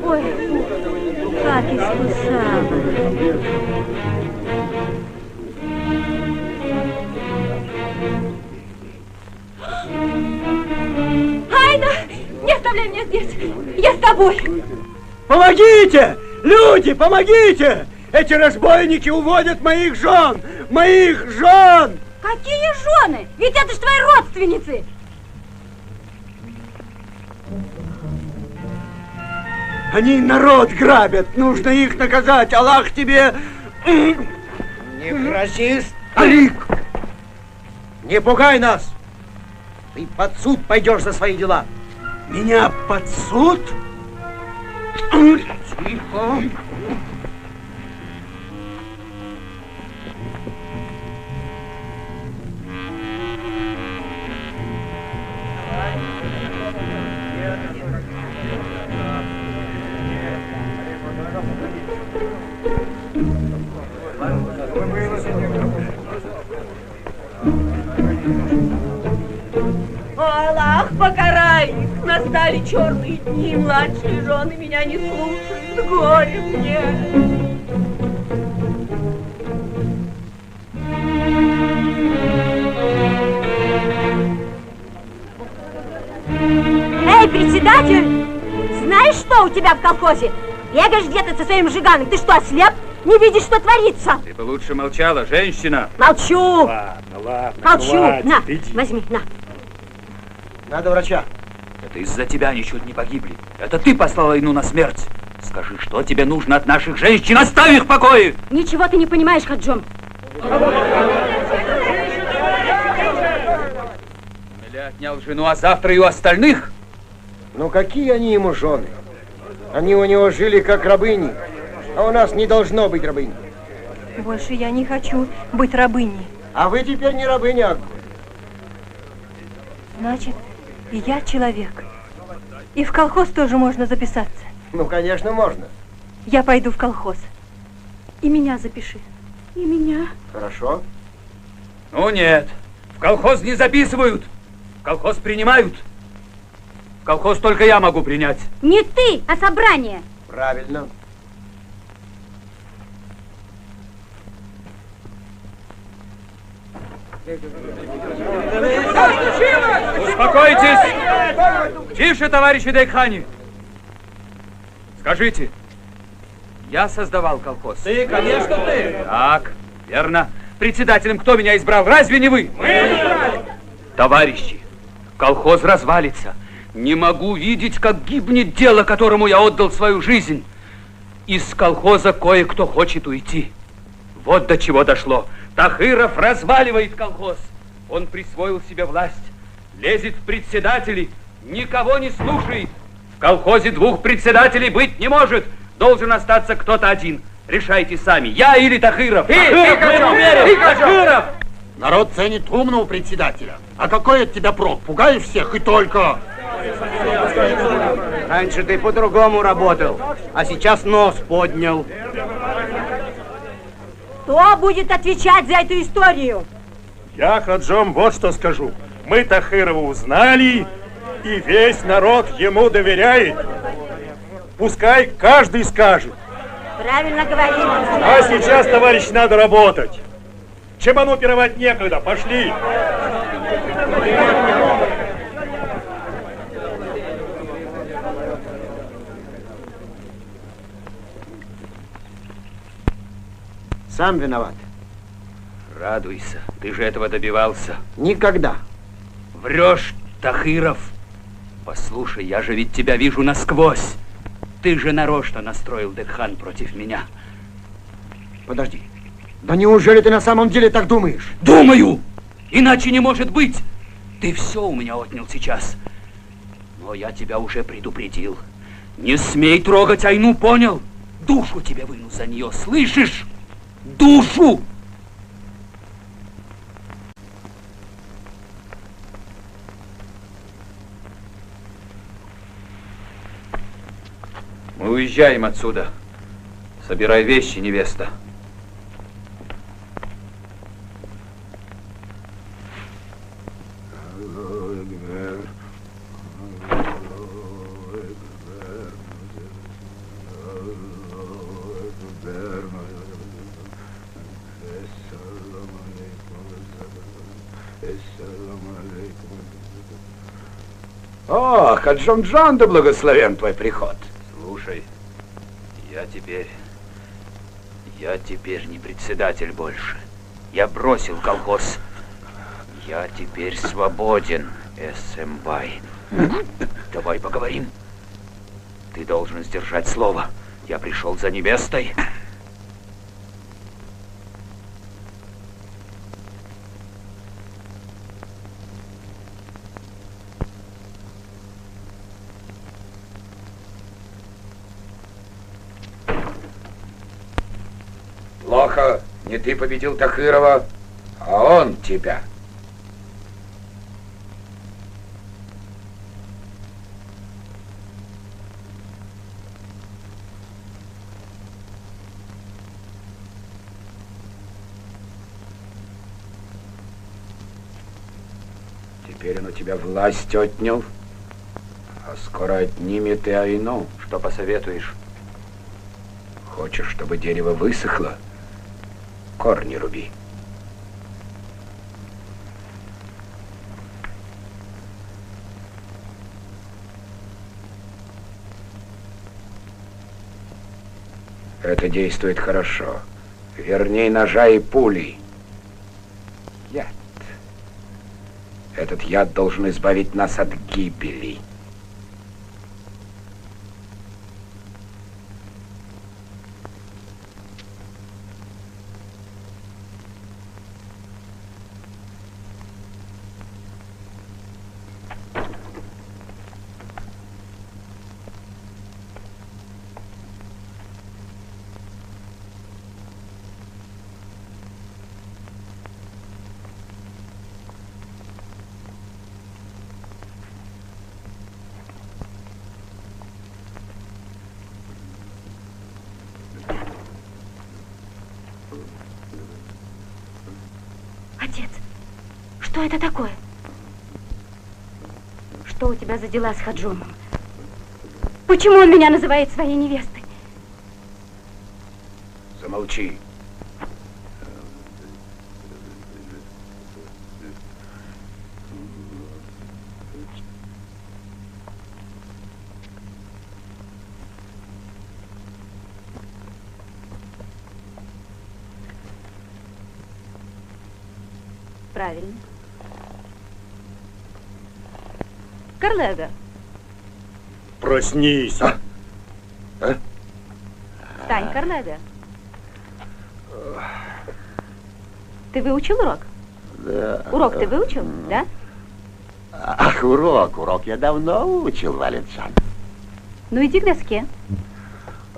Ой, как искусала. Айна, не оставляй меня здесь. Я с тобой. Помогите! Люди, помогите! Эти разбойники уводят моих жен! Моих жен! Какие жены? Ведь это ж твои родственницы. Они народ грабят, нужно их наказать. Аллах тебе... Не грози, старик! Не пугай нас! Ты под суд пойдешь за свои дела. Меня под суд? Тихо. Аллах, покарай их! Настали черные дни, младшие жены меня не слушают, горе мне! Эй, председатель! Знаешь, что у тебя в колхозе? Бегаешь где-то со своим жиганом. Ты что, ослеп? Не видишь, что творится? Ты бы лучше молчала, женщина. Молчу! Ладно, ладно, Молчу! хватит, На, иди. возьми, на. Надо врача. Это из-за тебя они чуть не погибли. Это ты послала Айну на смерть. Скажи, что тебе нужно от наших женщин? Оставь их в покое! Ничего ты не понимаешь, Хаджон. Миля отнял жену, а завтра и у остальных? Ну какие они ему жены? Они у него жили как рабыни, а у нас не должно быть рабынь. Больше я не хочу быть рабыней. А вы теперь не рабыня, Агуль. Значит, и я человек. И в колхоз тоже можно записаться. Ну, конечно, можно. Я пойду в колхоз. И меня запиши. И меня. Хорошо. Ну нет, в колхоз не записывают. В колхоз принимают. В колхоз только я могу принять. Не ты, а собрание. Правильно. Успокойтесь! Тише, товарищи Дейхани! Скажите, я создавал колхоз? Ты, конечно, ты. Так, верно. Председателем кто меня избрал? Разве не вы? Мы избрали. Товарищи, колхоз развалится. Не могу видеть, как гибнет дело, которому я отдал свою жизнь. Из колхоза кое-кто хочет уйти. Вот до чего дошло. Тахыров разваливает колхоз. Он присвоил себе власть, лезет в председатели, никого не слушает. В колхозе двух председателей быть не может. Должен остаться кто-то один. Решайте сами, я или Тахыров. Ты Тахыров! Народ ценит умного председателя. А какой от тебя прок? Пугаешь всех и только. Раньше ты по-другому работал, а сейчас нос поднял. Кто будет отвечать за эту историю? Я, Хаджом, вот что скажу. Мы Тахырова узнали, и весь народ ему доверяет. Пускай каждый скажет. Правильно говорит. А сейчас, товарищ, надо работать. Чебану пировать некогда, пошли. Сам виноват. Радуйся, ты же этого добивался. Никогда. Врешь, Тахыров. Послушай, я же ведь тебя вижу насквозь. Ты же нарочно настроил Декхан против меня. Подожди. Да неужели ты на самом деле так думаешь? Думаю! Иначе не может быть. Ты все у меня отнял сейчас. Но я тебя уже предупредил. Не смей трогать Айну, понял? Душу тебе выну за нее, слышишь? Душу! Мы уезжаем отсюда. Собирай вещи, невеста. О, Хаджон-Джон, да благословен твой приход. Слушай, я теперь не председатель больше. Я бросил колхоз. Я теперь свободен, Эсэмбай. Давай поговорим. Ты должен сдержать слово. Я пришел за невестой. Плохо, не ты победил Тахырова, а он тебя. Теперь он у тебя власть отнял, а скоро отнимет и Айну. Что посоветуешь? Хочешь, чтобы дерево высохло? Корни руби. Это действует хорошо. Верней ножа и пули. Яд. Этот яд должен избавить нас от гибели. Отец, что это такое? Что у тебя за дела с Хаджоном? Почему он меня называет своей невестой? Замолчи. Правильно. Карлега, Проснись. встань, Карлега. Ты выучил урок? Да. Урок ты выучил, да? Ах, урок я давно выучил, Валентин. Ну иди к доске.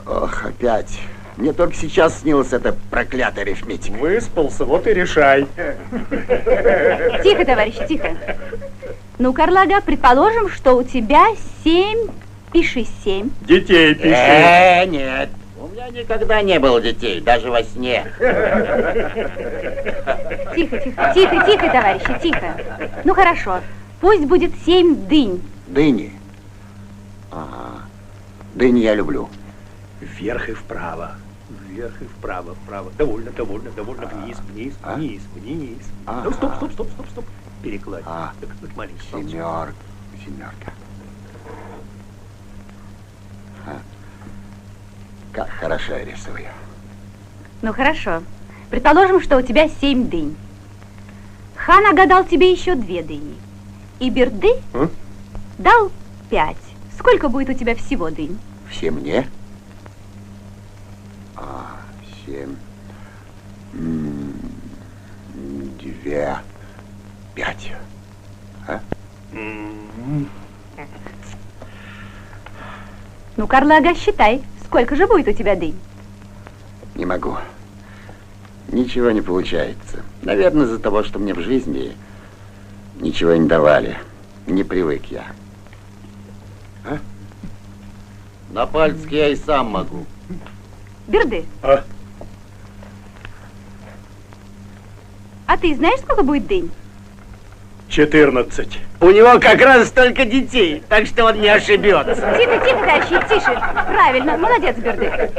Ох, опять. Мне только сейчас снилась эта проклятая арифметика. Выспался, вот и решай. Тихо, товарищ, тихо. Ну, Карлага, предположим, что у тебя 7, пиши 7. Детей пиши. Нет. У меня никогда не было детей, даже во сне. Тихо, тихо, тихо, тихо, товарищи, тихо. Ну, хорошо. Пусть будет 7 дынь. Дыни? Ага. Дыни я люблю. Вверх и вправо. Вверх и вправо, вправо. Довольно, довольно, довольно. Вниз, вниз, вниз, вниз. Ну, стоп. Перекладь. Так, маленький. Семерка. Как хорошо я рисую. Ну, хорошо. Предположим, что у тебя 7 дынь. Хан огадал тебе еще 2 дыни. И Берды дал 5. Сколько будет у тебя всего дынь? Все мне? 7. 2. 5. Ну, Карлага, считай. Сколько же будет у тебя дынь? Не могу. Ничего не получается. Наверное, из-за того, что мне в жизни ничего не давали. Не привык я. На пальцах я и сам могу. Берды. А ты знаешь, сколько будет дынь? 14. У него как раз столько детей, так что он не ошибется. Тихо, тихо, товарищи, тише. Правильно, молодец, Берды.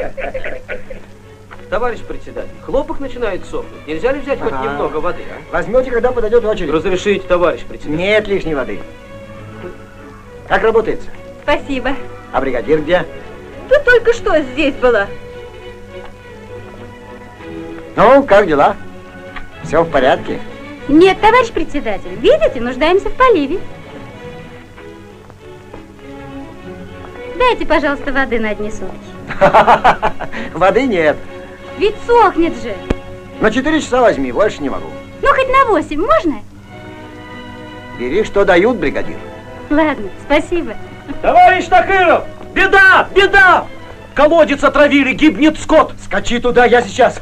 Товарищ председатель, хлопок начинает сохнуть. Нельзя ли взять хоть немного воды, а? Возьмете, когда подойдет очередь. Разрешите, товарищ председатель. Нет лишней воды. Как работается? Спасибо. А бригадир где? Тут только что здесь была. Ну, как дела? Все в порядке? Нет, товарищ председатель, видите, нуждаемся в поливе. Дайте, пожалуйста, воды на одни сутки. Воды нет. Ведь сохнет же. На 4 часа возьми, больше не могу. Ну, хоть на 8, можно? Бери, что дают, бригадир. Ладно, спасибо. Товарищ Тахиров! Беда! Беда! Колодец отравили, гибнет скот! Скачи туда, я сейчас.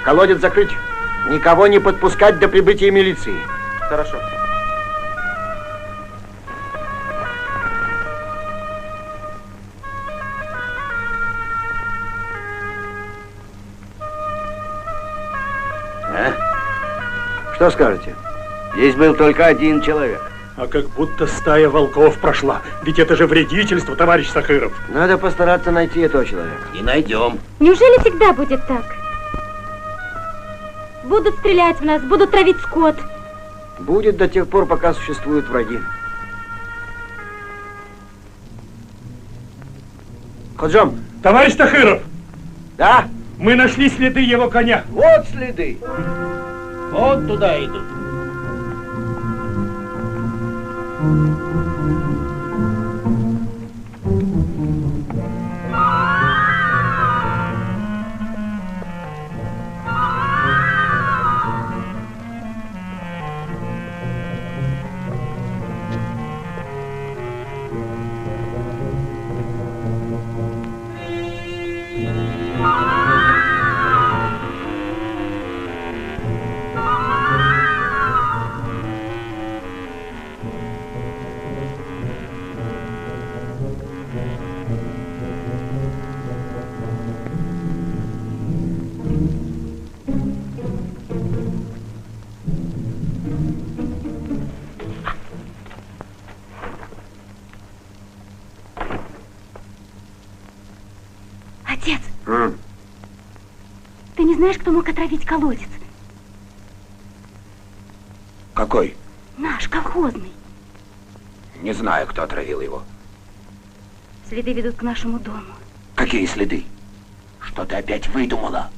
Колодец закрыть. Никого не подпускать до прибытия милиции. Хорошо. Что скажете? Здесь был только один человек. А как будто стая волков прошла. Ведь это же вредительство, товарищ Тахиров. Надо постараться найти этого человека. И найдем. Неужели всегда будет так? Будут стрелять в нас, будут травить скот. Будет до тех пор, пока существуют враги. Ходжом. Товарищ Тахиров! Да? Мы нашли следы его коня. Вот следы. Вот туда идут. Отец, ты не знаешь, кто мог отравить колодец? Какой? Наш, колхозный. Не знаю, кто отравил его. Следы ведут к нашему дому. Какие следы? Что ты опять выдумала?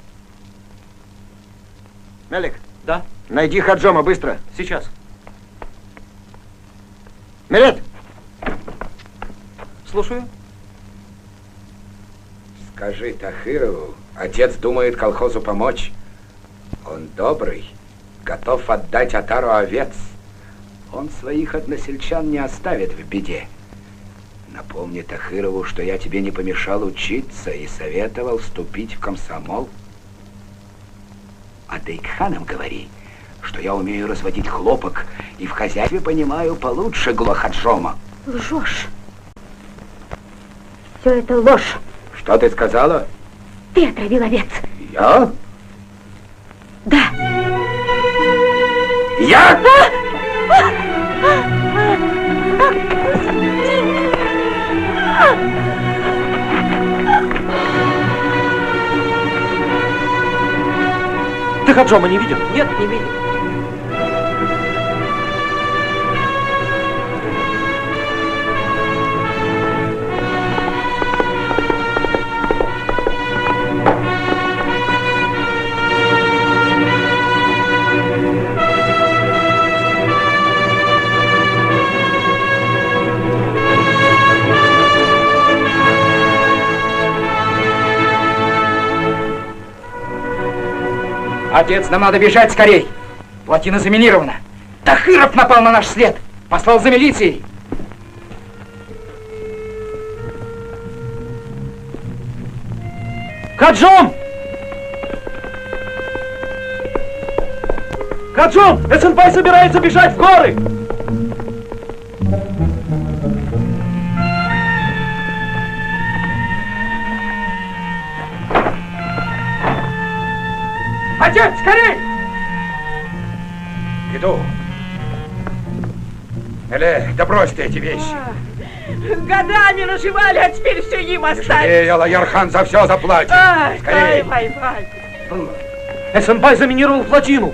Мелик. Да? Найди Хаджома быстро. Сейчас. Мелет! Слушаю. Скажи Тахирову, отец думает колхозу помочь. Он добрый, готов отдать отару овец. Он своих односельчан не оставит в беде. Напомни Тахирову, что я тебе не помешал учиться и советовал вступить в комсомол. А Дейкханам говори, что я умею разводить хлопок и в хозяйстве понимаю получше Хаджома. Лжешь. Все это ложь. Что ты сказала? Ты отравил овец. Я? Да. Я? Ты Хаджома не видел? Нет, не видел. Отец, нам надо бежать скорей. Плотина заминирована. Тахиров напал на наш след. Послал за милицией. Хаджом! Хаджом! Эсенбай собирается бежать в горы! Отец, скорей! Иду. Да брось ты эти вещи. Годами наживали, а теперь все им оставили. Эй, Аллайярхан за все заплатит. Скорей. Эсенбай заминировал плотину.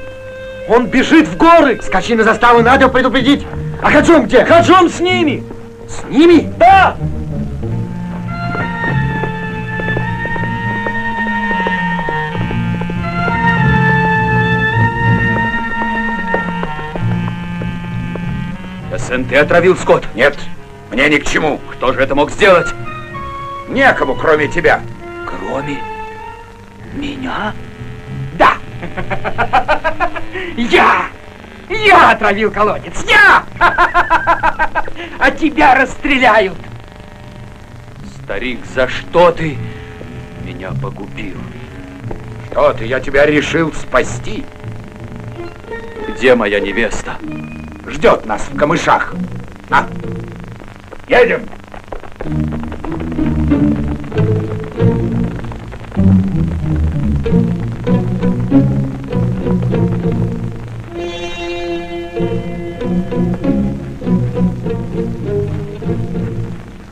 Он бежит в горы. Скачи на заставу, надо предупредить. А Хаджом где? Хаджом с ними. С ними? Да! Эсен, ты отравил скот? Нет, мне ни к чему. Кто же это мог сделать? Некому, кроме тебя. Кроме меня? Да. Я отравил колодец. Я! А тебя расстреляют. Старик, за что ты меня погубил? Что ты, я тебя решил спасти. Где моя невеста? Ждет нас в камышах. А, едем.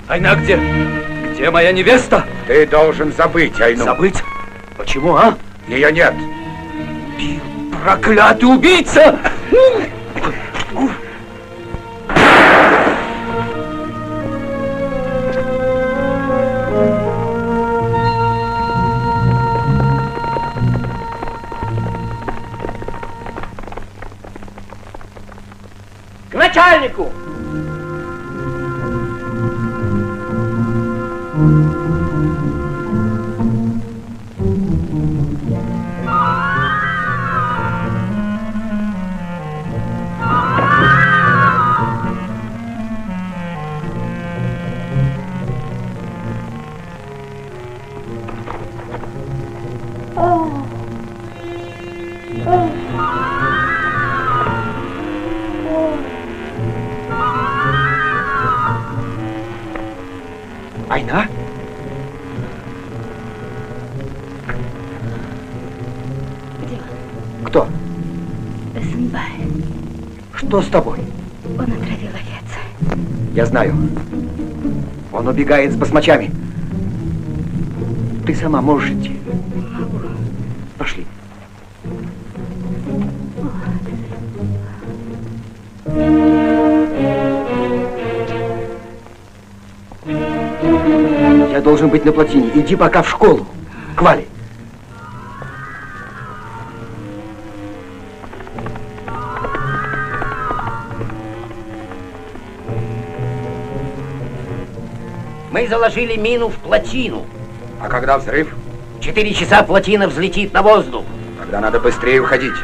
Айна где? Где моя невеста? Ты должен забыть Айну. Забыть? Почему, а? Ее нет. Бил, проклятый убийца! К начальнику! Айна? Где он? Кто? Эсенбай. Что с тобой? Он отравил овец. Я знаю. Он убегает с басмачами. Ты сама можешь идти. Могу. Пошли. Я должен быть на плотине. Иди пока в школу. К Вале. Мы заложили мину в плотину. А когда взрыв? 4 часа плотина взлетит на воздух. Тогда надо быстрее уходить.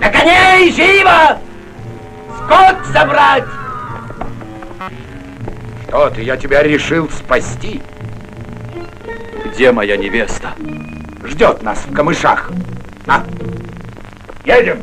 На коней! Живо! Скот собрать! Что ты, я тебя решил спасти. Где моя невеста? Ждет нас в камышах. На, едем.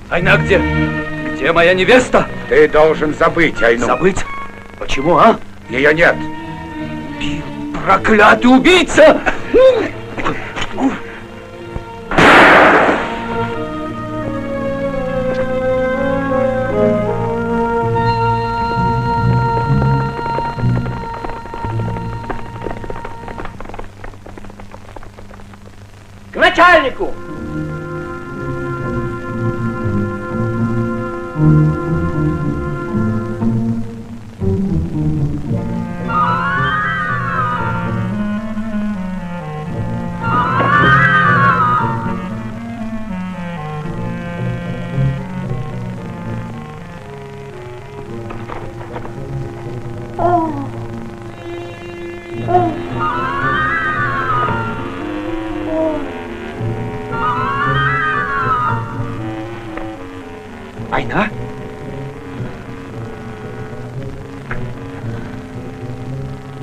Айна где? Где моя невеста? Ты должен забыть Айну. Забыть? Почему, а? Ее нет. Проклятый убийца! К начальнику! Айна?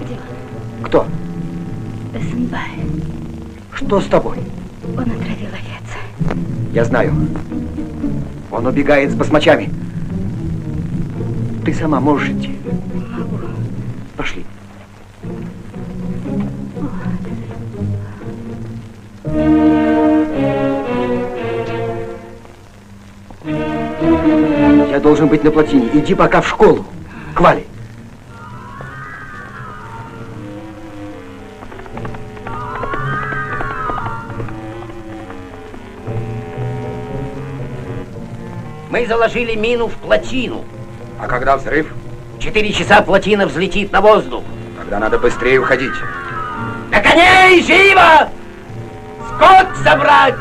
Где он? Кто? Эсенбай. Что с тобой? Он отравил овец. Я знаю. Он убегает с басмачами. Ты сама можешь идти? Могу. Пошли. Я должен быть на плотине. Иди пока в школу. К Вале. Мы заложили мину в плотину. А когда взрыв? 4 часа плотина взлетит на воздух. Тогда надо быстрее уходить. На коней! Живо! Скот собрать!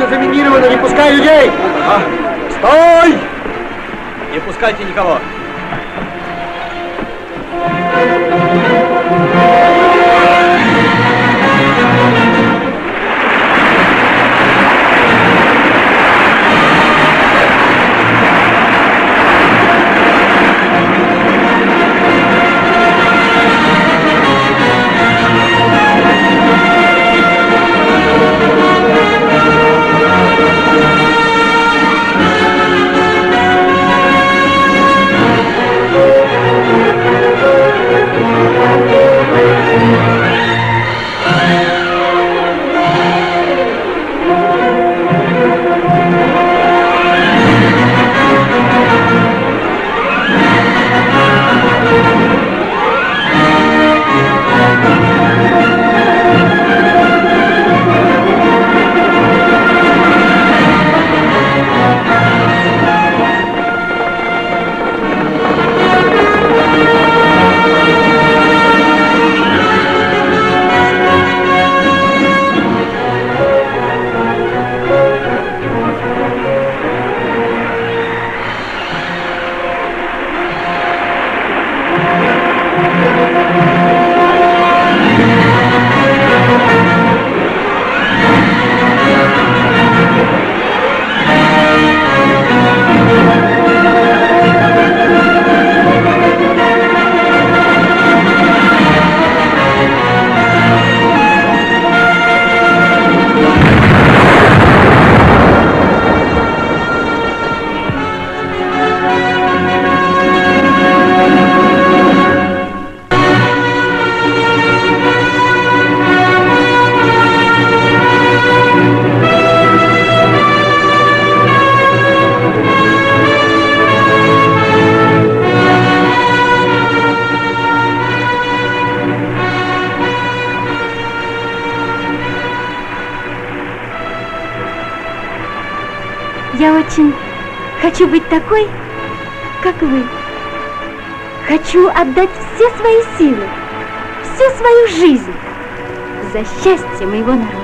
Заминировано, не пускай людей! Стой! Не пускайте никого. Thank you. Я очень хочу быть такой, как вы. Хочу отдать все свои силы, всю свою жизнь за счастье моего народа.